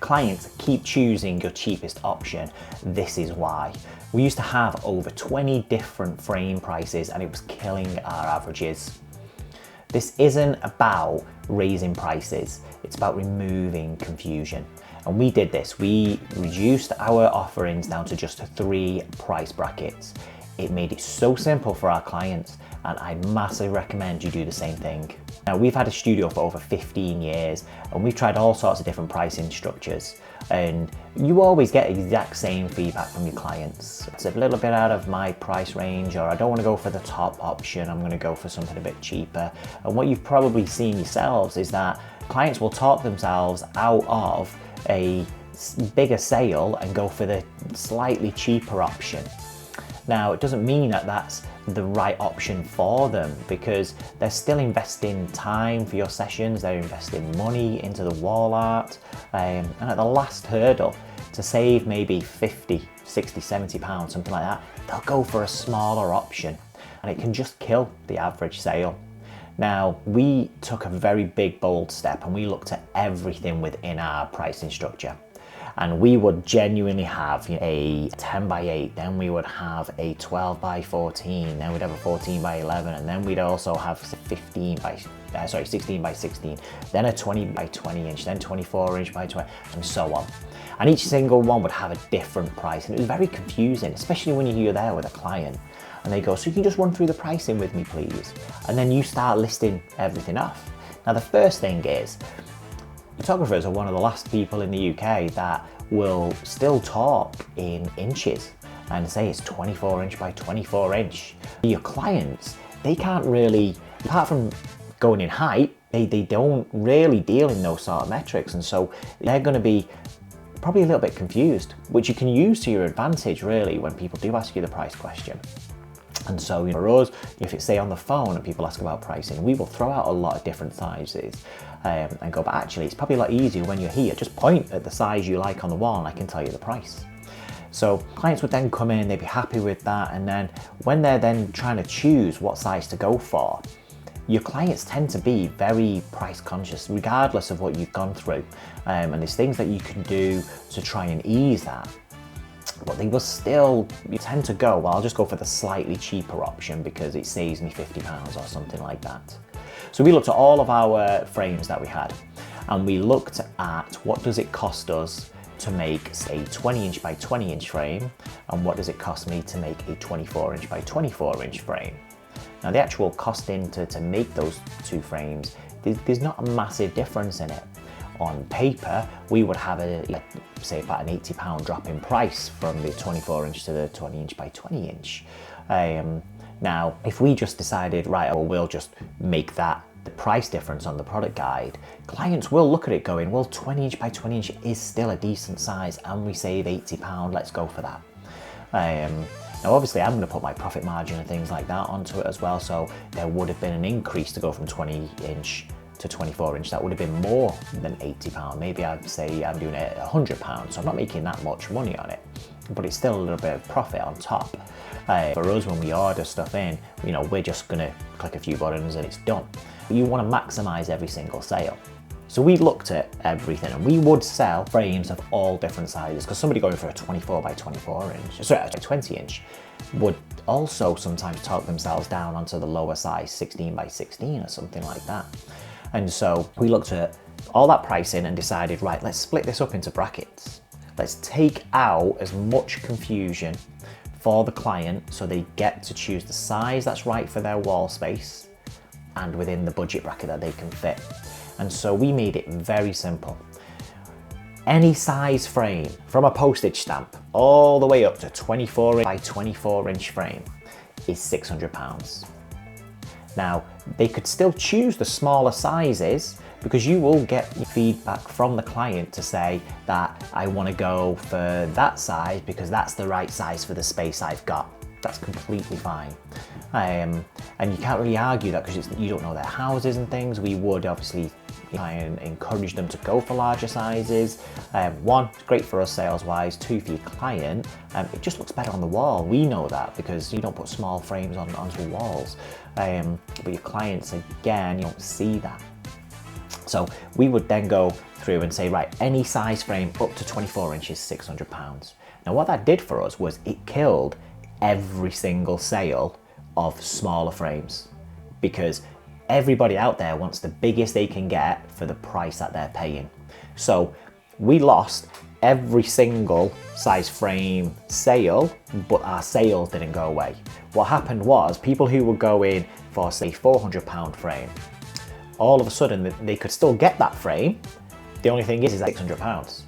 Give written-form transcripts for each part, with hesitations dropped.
clients keep choosing your cheapest option, this is why. We used to have over 20 different frame prices and it was killing our averages. This isn't about raising prices, it's about removing confusion. And we did this. We reduced our offerings down to just 3 price brackets. It made it so simple for our clients, and I massively recommend you do the same thing. Now, we've had a studio for over 15 years and we've tried all sorts of different pricing structures, and you always get exact same feedback from your clients. It's a little bit out of my price range, or I don't want to go for the top option, I'm going to go for something a bit cheaper. And what you've probably seen yourselves is that clients will talk themselves out of a bigger sale and go for the slightly cheaper option. Now, it doesn't mean that that's the right option for them, because they're still investing time for your sessions, they're investing money into the wall art, and at the last hurdle, to save maybe 50, 60, 70 pounds, something like that, they'll go for a smaller option, and it can just kill the average sale. Now, we took a very big, bold step and we looked at everything within our pricing structure. And we would genuinely have a 10 by 8, then we would have a 12 by 14, then we'd have a 14 by 11, and then we'd also have 16 by 16, then a 20 by 20 inch, then 24 inch by 20, and so on. And each single one would have a different price, and it was very confusing, especially when you're there with a client and they go, so you can just run through the pricing with me, please? And then you start listing everything off. Now, the first thing is, photographers are one of the last people in the UK that will still talk in inches and say it's 24 inch by 24 inch. Your clients, they can't really, apart from going in height, they don't really deal in those sort of metrics, and so they're going to be probably a little bit confused, which you can use to your advantage really when people do ask you the price question. And so for us, if it's say on the phone and people ask about pricing, we will throw out a lot of different sizes and go, but actually it's probably a lot easier when you're here. Just point at the size you like on the wall and I can tell you the price. So clients would then come in, they'd be happy with that, and then when they're then trying to choose what size to go for, your clients tend to be very price conscious regardless of what you've gone through, and there's things that you can do to try and ease that. But they will still tend to go, well, I'll just go for the slightly cheaper option because it saves me £50 or something like that. So we looked at all of our frames that we had, and we looked at what does it cost us to make, say, 20 inch by 20 inch frame, and what does it cost me to make a 24 inch by 24 inch frame. Now, the actual costing to make those two frames, there's not a massive difference in it. On paper, we would have say about an £80 drop in price from the 24 inch to the 20 inch by 20 inch. Now, if we just decided, right, well, we'll just make that the price difference on the product guide, clients will look at it going, well, 20 inch by 20 inch is still a decent size and we save £80, let's go for that. Now, obviously, I'm going to put my profit margin and things like that onto it as well, so there would have been an increase to go from 20 inch to 24 inch. That would have been more than £80. Maybe I'd say I'm doing it at £100, so I'm not making that much money on it, but it's still a little bit of profit on top. For us, when we order stuff in, you know, we're just gonna click a few buttons and it's done. You want to maximize every single sale. So we looked at everything, and we would sell frames of all different sizes, because somebody going for a 24 by 24 inch, sorry, a 20 inch, would also sometimes talk themselves down onto the lower size, 16 by 16 or something like that. And so we looked at all that pricing and decided, right, let's split this up into brackets. Let's take out as much confusion for the client so they get to choose the size that's right for their wall space and within the budget bracket that they can fit. And so we made it very simple. Any size frame, from a postage stamp all the way up to 24 by 24 inch frame, is £600. Now, they could still choose the smaller sizes, because you will get feedback from the client to say that I want to go for that size because that's the right size for the space I've got. That's completely fine. And you can't really argue that because you don't know their houses and things. We would obviously try and encourage them to go for larger sizes. One, it's great for us sales wise. Two, for your client, it just looks better on the wall. We know that because you don't put small frames onto walls. But your clients, again, you don't see that. So we would then go through and say, right, any size frame up to 24 inches, £600. Now what that did for us was it killed every single sale of smaller frames, because everybody out there wants the biggest they can get for the price that they're paying. So we lost every single size frame sale, but our sales didn't go away. What happened was people who were going for, say, £400 frame, all of a sudden they could still get that frame. The only thing is £600.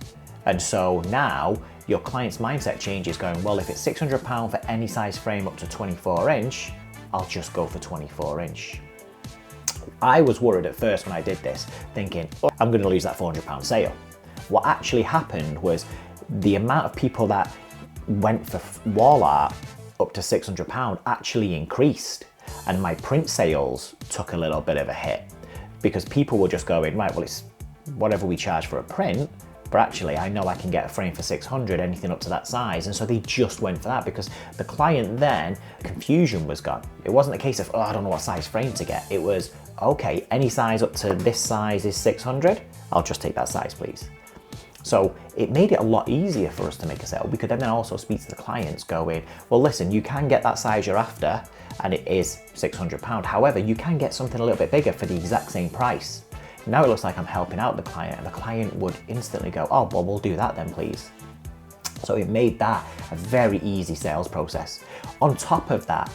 And so now your client's mindset changes, going, well, if it's £600 for any size frame up to 24 inch, I'll just go for 24 inch. I was worried at first when I did this, thinking, oh, I'm gonna lose that £400 sale. What actually happened was the amount of people that went for wall art up to £600 actually increased, and my print sales took a little bit of a hit, because people were just going, right, well, it's whatever we charge for a print, but actually I know I can get a frame for 600, anything up to that size. And so they just went for that, because the client then, confusion was gone. It wasn't a case of, oh, I don't know what size frame to get. It was, okay, any size up to this size is 600. I'll just take that size, please. So it made it a lot easier for us to make a sale. We could then also speak to the clients going, well, listen, you can get that size you're after and it is £600. However, you can get something a little bit bigger for the exact same price. Now it looks like I'm helping out the client, and the client would instantly go, oh, well, we'll do that then, please. So it made that a very easy sales process. On top of that,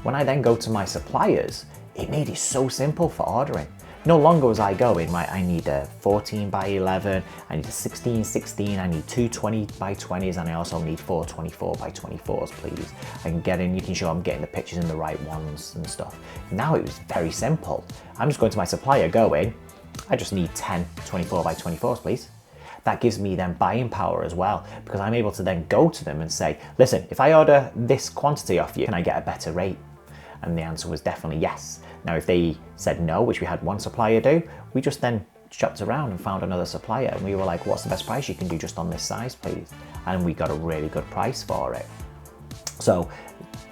when I then go to my suppliers, it made it so simple for ordering. No longer was I going, right, I need a 14 by 11, I need a 16, I need two 20 by 20s, and I also need four 24 by 24s, please. I can get in, you can show I'm getting the pictures in the right ones and stuff. Now it was very simple. I'm just going to my supplier going, I just need 10 24 by 24s, please. That gives me then buying power as well, because I'm able to then go to them and say, listen, if I order this quantity off you, can I get a better rate? And the answer was definitely yes. Now, if they said no, which we had one supplier do, we just then shopped around and found another supplier, and we were like, what's the best price you can do just on this size, please? And we got a really good price for it. So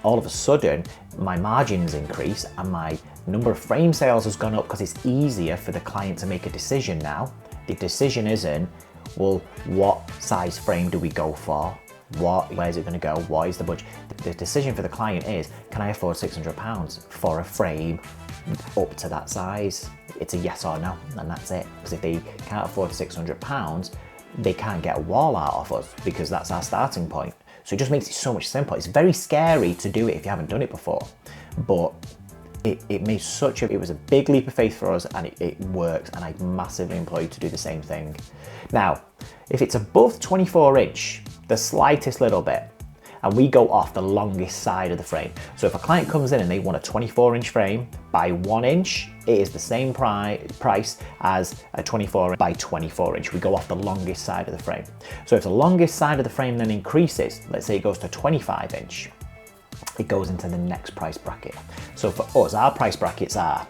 all of a sudden, my margins increase and my number of frame sales has gone up, because it's easier for the client to make a decision now. The decision isn't, well, what size frame do we go for? Where's it going to go? What is the budget? The decision for the client is, can I afford £600 for a frame up to that size? It's a yes or no, and that's it. Because if they can't afford £600, they can't get a wall art off us, because that's our starting point. So it just makes it so much simpler. It's very scary to do it if you haven't done it before, but it made it was a big leap of faith for us, and it works, and I massively implore you to do the same thing. Now, if it's above 24 inch, the slightest little bit, and we go off the longest side of the frame. So if a client comes in and they want a 24 inch frame by 1 inch, it is the same price as a 24 by 24 inch. We go off the longest side of the frame. So if the longest side of the frame then increases, let's say it goes to 25 inch, it goes into the next price bracket. So for us, our price brackets are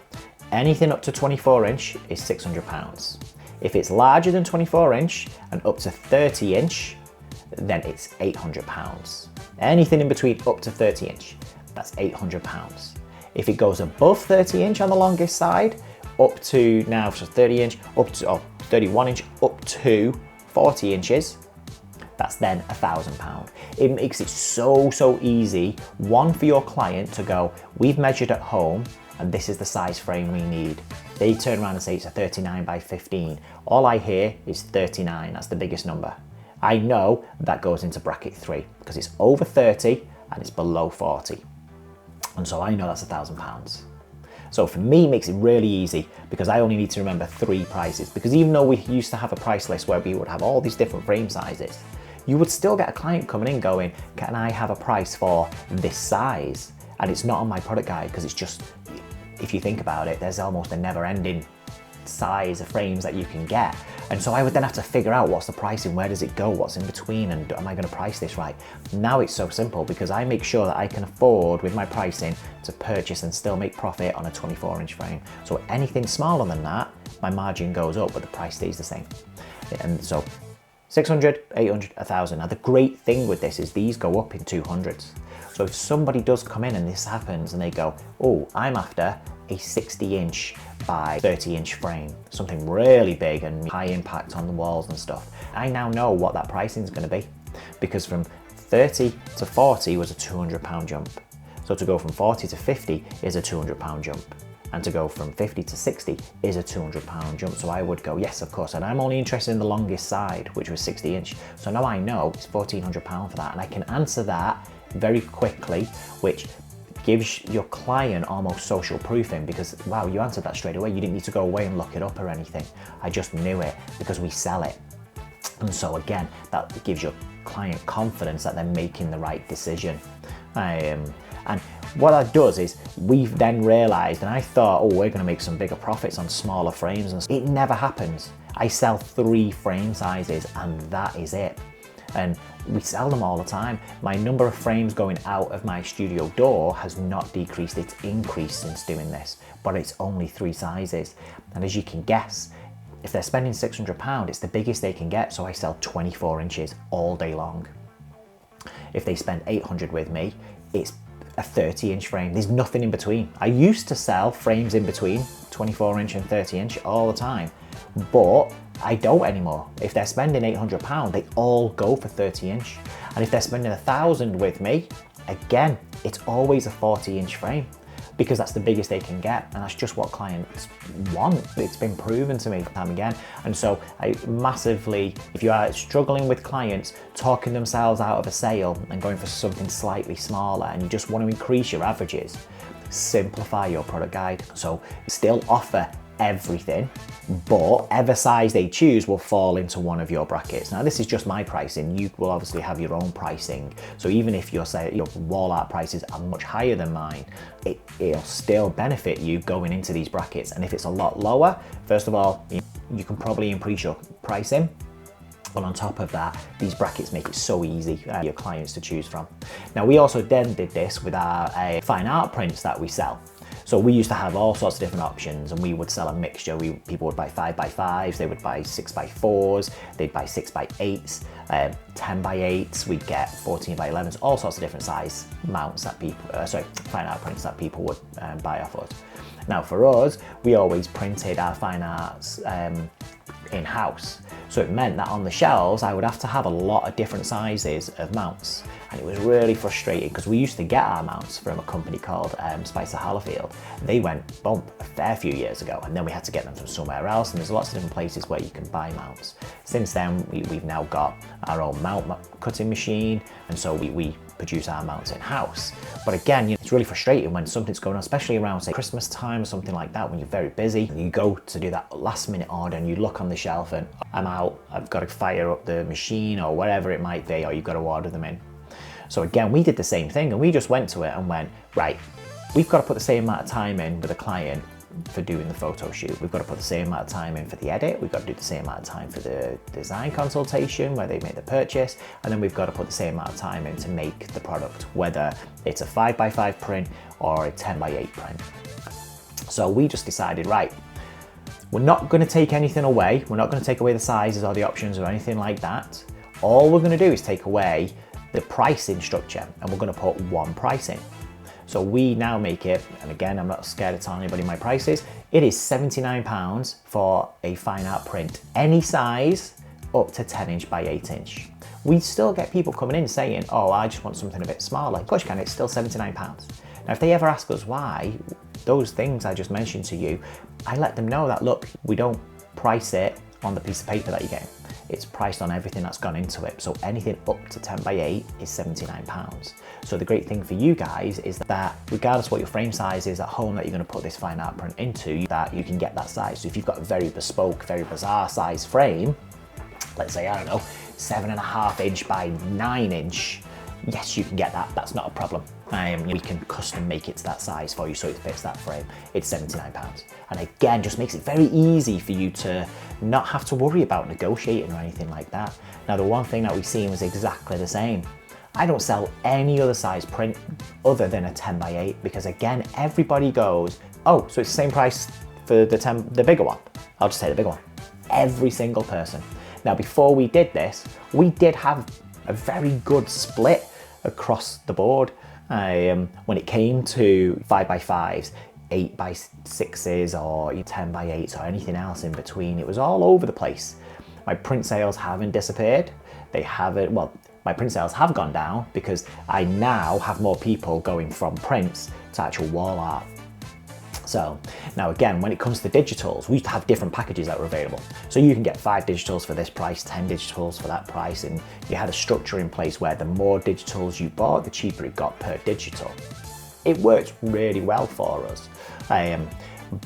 anything up to 24 inch is £600. If it's larger than 24 inch and up to 30 inch, then it's £800. Anything in between up to 30 inch, that's £800. If it goes above 30 inch on the longest side, up to now, so 30 inch, up to 31 inch, up to 40 inches, that's then £1,000. It makes it so easy, one, for your client to go, we've measured at home and this is the size frame we need. They turn around and say it's a 39 by 15. All I hear is 39, that's the biggest number. I know that goes into bracket 3 because it's over 30 and it's below 40. And so I know that's £1,000. So for me, it makes it really easy because I only need to remember 3 prices. Because even though we used to have a price list where we would have all these different frame sizes, you would still get a client coming in going, can I have a price for this size? And it's not on my product guide because it's just, if you think about it, there's almost a never ending size of frames that you can get. And so I would then have to figure out what's the pricing, where does it go, what's in between, and am I going to price this right? Now it's so simple because I make sure that I can afford with my pricing to purchase and still make profit on a 24 inch frame. So anything smaller than that, my margin goes up, but the price stays the same. And so 600, 800, 1,000. Now the great thing with this is these go up in 200s. So if somebody does come in and this happens and they go, oh, I'm after a 60-inch by 30-inch frame, something really big and high impact on the walls and stuff, I now know what that pricing is going to be, because from 30 to 40 was a £200 jump. So to go from 40 to 50 is a £200 jump. And to go from 50 to 60 is a £200 jump. So I would go, yes, of course. And I'm only interested in the longest side, which was 60-inch. So now I know it's £1,400 for that. And I can answer that very quickly, which gives your client almost social proofing, because, wow, you answered that straight away. You didn't need to go away and look it up or anything. I just knew it because we sell it. And so again, that gives your client confidence that they're making the right decision. And what that does is, we've then realized, and I thought, oh, we're going to make some bigger profits on smaller frames, and it never happens. I sell 3 frame sizes and that is it. And we sell them all the time. My number of frames going out of my studio door has not decreased, it's increased since doing this, but it's only 3 sizes. And as you can guess, if they're spending £600, it's the biggest they can get, so I sell 24 inches all day long. If they spend 800 with me, it's a 30-inch frame. There's nothing in between. I used to sell frames in between 24-inch and 30-inch all the time, but I don't anymore. If they're spending £800, they all go for 30-inch. And if they're spending £1,000 with me, again, it's always a 40-inch frame, because that's the biggest they can get, and that's just what clients want. It's been proven to me time again. And so I massively, if you are struggling with clients talking themselves out of a sale and going for something slightly smaller, and you just want to increase your averages, simplify your product guide. So still offer everything, but whatever size they choose will fall into one of your brackets. Now this is just my pricing. You will obviously have your own pricing. So even if your wall art prices are much higher than mine, it'll still benefit you going into these brackets. And if it's a lot lower, first of all, you can probably increase your pricing. But on top of that, these brackets make it so easy for your clients to choose from. Now we also then did this with our fine art prints that we sell. So we used to have all sorts of different options, and we would sell a mixture. People would buy 5x5s, they would buy 6x4s, they'd buy 6x8s, 10x8s, we'd get 14x11s, all sorts of different size mounts that people, fine art prints that people would buy off us. Now for us, we always printed our fine arts in-house. So it meant that on the shelves, I would have to have a lot of different sizes of mounts. And it was really frustrating, because we used to get our mounts from a company called Spicer Hallifield. They went bump a fair few years ago, and then we had to get them from somewhere else, and there's lots of different places where you can buy mounts. Since then, we've now got our own mount cutting machine, and so we produce our mounts in-house. But again, it's really frustrating when something's going on, especially around, say, Christmas time or something like that, when you're very busy. You go to do that last minute order and you look on the shelf and I'm out, I've got to fire up the machine or whatever it might be, or you've got to order them in. So again, we did the same thing, and we just went to it and went, right, we've got to put the same amount of time in with the client for doing the photo shoot. We've got to put the same amount of time in for the edit. We've got to do the same amount of time for the design consultation where they make the purchase. And then we've got to put the same amount of time in to make the product, whether it's a 5x5 print or a 10x8 print. So we just decided, right, we're not going to take anything away. We're not going to take away the sizes or the options or anything like that. All we're going to do is take away the pricing structure, and we're going to put one price in. So we now make it, and again, I'm not scared of telling anybody my prices, it is £79 for a fine art print, any size up to 10-inch by 8-inch. We still get people coming in saying, oh, I just want something a bit smaller. Of course you can, it's still £79. Now, if they ever ask us why, those things I just mentioned to you, I let them know that, look, we don't price it on the piece of paper that you're getting. It's priced on everything that's gone into it. So anything up to 10x8 is £79. So the great thing for you guys is that regardless what your frame size is at home that you're going to put this fine art print into, that you can get that size. So if you've got a very bespoke, very bizarre size frame, let's say, I don't know, 7.5-inch by 9-inch, yes, you can get that. That's not a problem. We can custom make it to that size for you so it fits that frame. It's £79. And again, just makes it very easy for you to not have to worry about negotiating or anything like that. Now, the one thing that we've seen was exactly the same. I don't sell any other size print other than a 10x8, because again, everybody goes, oh, so it's the same price for the bigger one. I'll just say the bigger one. Every single person. Now, before we did this, we did have a very good split across the board. When it came to 5x5s, 8x6s or 10x8s or anything else in between. It was all over the place. My print sales haven't disappeared. They haven't, well, my print sales have gone down because I now have more people going from prints to actual wall art. So now again, when it comes to digitals, we used to have different packages that were available. So you can get 5 digitals for this price, 10 digitals for that price, and you had a structure in place where the more digitals you bought, the cheaper it got per digital. It worked really well for us.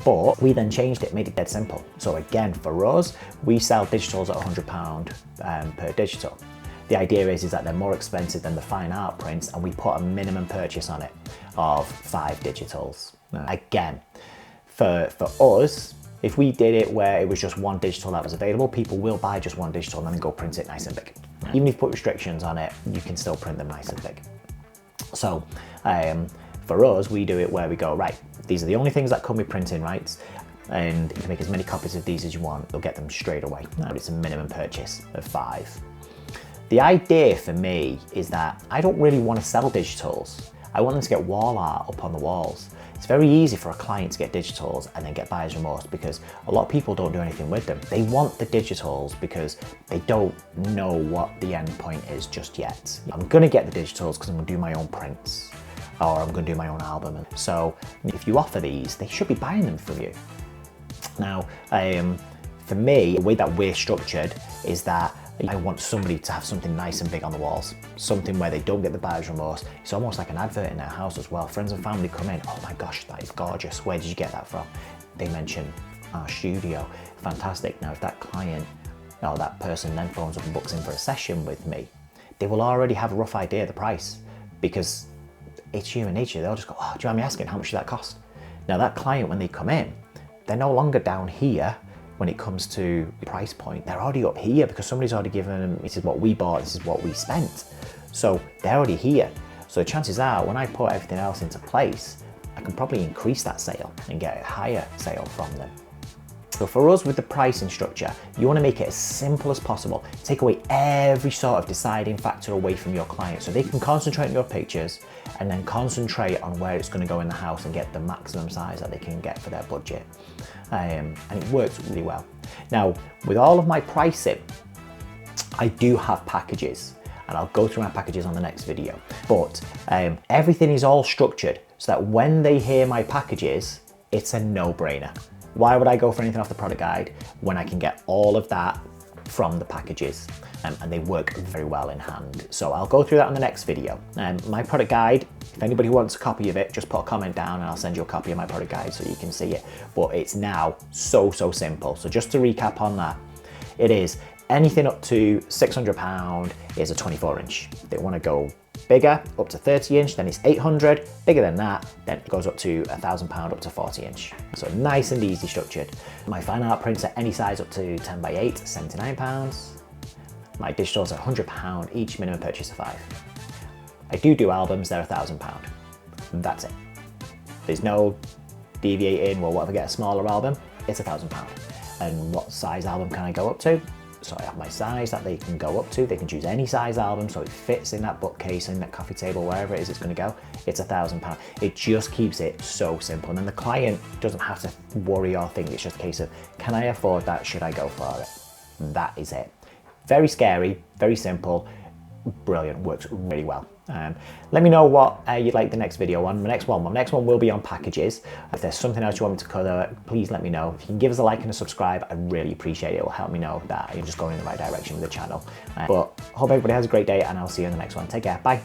But we then changed it, made it dead simple. So again, for us, we sell digitals at £100 per digital. The idea is that they're more expensive than the fine art prints, and we put a minimum purchase on it of 5 digitals. Again, for us, if we did it where it was just 1 digital that was available, people will buy just 1 digital and then go print it nice and big. Even if you put restrictions on it, you can still print them nice and big. So for us, we do it where we go, right, these are the only things that come with printing rights, and you can make as many copies of these as you want. You'll get them straight away. But it's a minimum purchase of 5. The idea for me is that I don't really want to sell digitals. I want them to get wall art up on the walls. It's very easy for a client to get digitals and then get buyer's remorse because a lot of people don't do anything with them. They want the digitals because they don't know what the end point is just yet. I'm gonna get the digitals because I'm gonna do my own prints, or I'm gonna do my own album. So if you offer these, they should be buying them from you. Now, for me, the way that we're structured is that I want somebody to have something nice and big on the walls, something where they don't get the buyer's remorse. It's almost like an advert in their house as well. Friends and family come in, oh my gosh, that is gorgeous. Where did you get that from? They mention our studio, fantastic. Now, if that client or that person then phones up and books in for a session with me, they will already have a rough idea of the price because it's human nature. They'll just go, oh, do you mind me asking, how much did that cost? Now that client, when they come in, they're no longer down here when it comes to price point. They're already up here because somebody's already given them, this is what we bought, this is what we spent. So they're already here. So the chances are when I put everything else into place, I can probably increase that sale and get a higher sale from them. So for us with the pricing structure, you want to make it as simple as possible. Take away every sort of deciding factor away from your client so they can concentrate on your pictures and then concentrate on where it's going to go in the house and get the maximum size that they can get for their budget. And it works really well. Now, with all of my pricing, I do have packages and I'll go through my packages on the next video. But everything is all structured so that when they hear my packages, it's a no-brainer. Why would I go for anything off the product guide when I can get all of that from the packages? And they work very well in hand. So I'll go through that in the next video. My product guide, if anybody wants a copy of it, just put a comment down and I'll send you a copy of my product guide so you can see it. But it's now so simple. So just to recap on that, it is anything up to £600 is a 24-inch. If they want to go bigger, up to 30-inch, then it's 800. Bigger than that, then it goes up to £1,000 up to 40-inch. So nice and easy structured. My fine art prints are any size up to 10x8, £79. My digitals are £100 each, minimum purchase of 5. I do albums, they're £1,000. That's it. There's no deviating, well, what if I get a smaller album? It's £1,000. And what size album can I go up to? So I have my size that they can go up to. They can choose any size album so it fits in that bookcase, in that coffee table, wherever it is it's going to go. It's £1,000. It just keeps it so simple. And then the client doesn't have to worry or think. It's just a case of, can I afford that? Should I go for it? That is it. Very scary, very simple, brilliant, works really well. Let me know what you'd like the next video on. My next one will be on packages. If there's something else you want me to cover, please let me know. If you can give us a like and a subscribe, I'd really appreciate it. It will help me know that you're just going in the right direction with the channel. But hope everybody has a great day and I'll see you in the next one. Take care, bye.